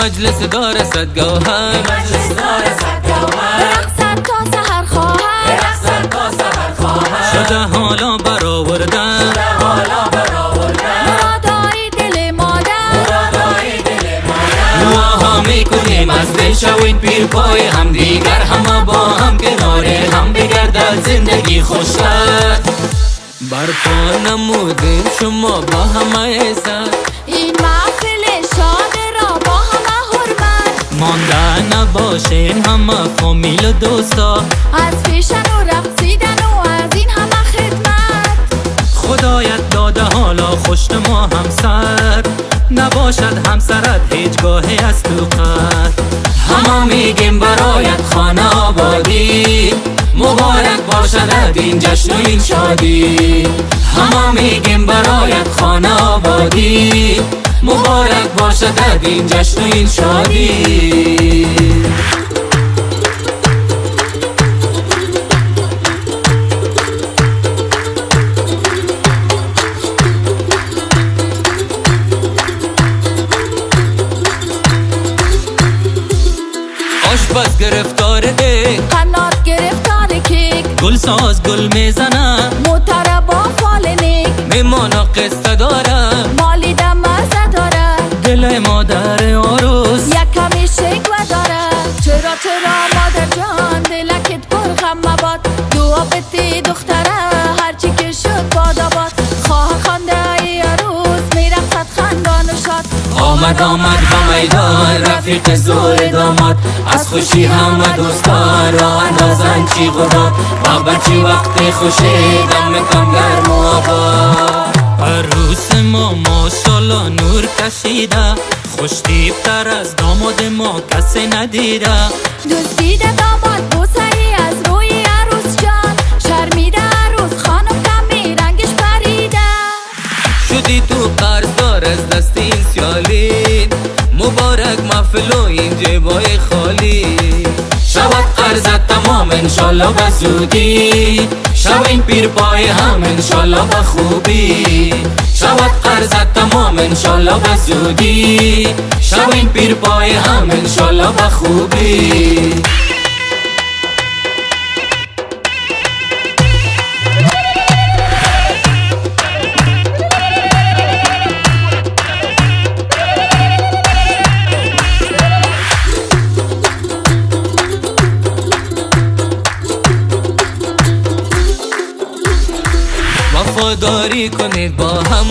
مجلس دار صد گوهر، برقصد تا سحر خواهر، شده حالا برآوردن مرادای دل مادر. دعاها میکنیم از دل شوین پیر پای هم دیگر، همه با هم کنار هم بگردد زندگی خوشتر. برپا نمودیم شما با همه سر، این محفل شاد را با همه حرمت، مانده نباشین همه فامیل و دوستا، از فیشن و رقصیدن و از این همه خدمت. خدایت داده حالا خوشت ما همسر، نباشد همسرت هیچگاهی از تو قد. همه میگیم برایت خانه آبادی، مبارک باشد این جشن و این شادی. همه میگیم برایت خانه آبادی، مبارک باشد این جشن و این شادی. آشپز گرفتار دیگ، قنات گرفتار کیک، گل ساز گل میزنه، موتر با فال نیک، میمانا قصه داره، مالی دم مزه داره، دل مادر عروس یک کمی شکوه داره. چرا مادر جان دلکت پر غم مباد، دعا بتی دختره هرچی که شد باد آباد. خواه خانده ای عروس میرقصد خندان و شاد، آمد به میدان رفیق زور داماد، از خوشی همه دوستان را اندازن چی غداد. بابا چی وقت خوشی دم کم گرم و آباد. عروس ما ماشالله نور کشیده، خوش تیبتر از داماد ما کسی ندیده. دزدیده داماد بوسه ای از روی عروس جان، شرمیده عروس خانم کمی رنگش پریده. شدی تو قرضدار از دست این سیالین، مبارک محفل و این جیبای خالی. شود قرضت تمام انشالله به زودی، شوین پیر پای هم انشالله به خوبی. شود قرضت تمام انشالله به زودی، شوین پیر پای هم انشالله به خوبی. وفاداری کنید با هم،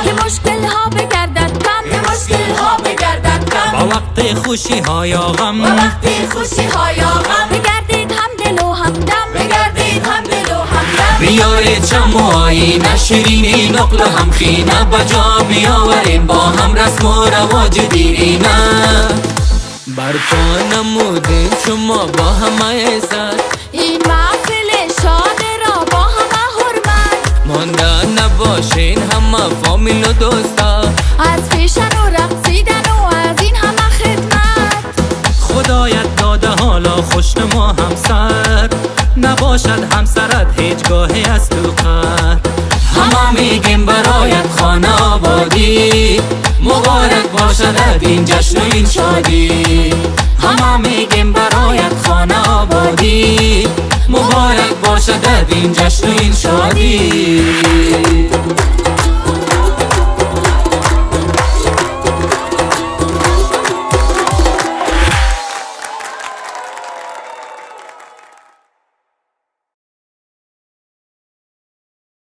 که مشکل ها بگردد کم، با وقت خوشی ها یا غم، بگردید هم دل و همدم، بیارید چم و آینه شیرینی نقل و هم خینه، بجا بیاوریم با هم رسم و رواج دیرینه. برپا نمودیم شما با همه سر، این محفل شاد را با همه حرمت، مانده نباشین همه فامیل و دوستا، از فیشن و رقصیدن و از این همه خدمت. خدایت داده حالا خوشت ما همسر، نباشد همسرت هیچگاهی از تو قد. همه میگیم برایت خانه آبادی، مبارک باشد این جشن و این شادی. همه میگیم برایت خانه آبادی، مبارک باشد این جشن و این شادی.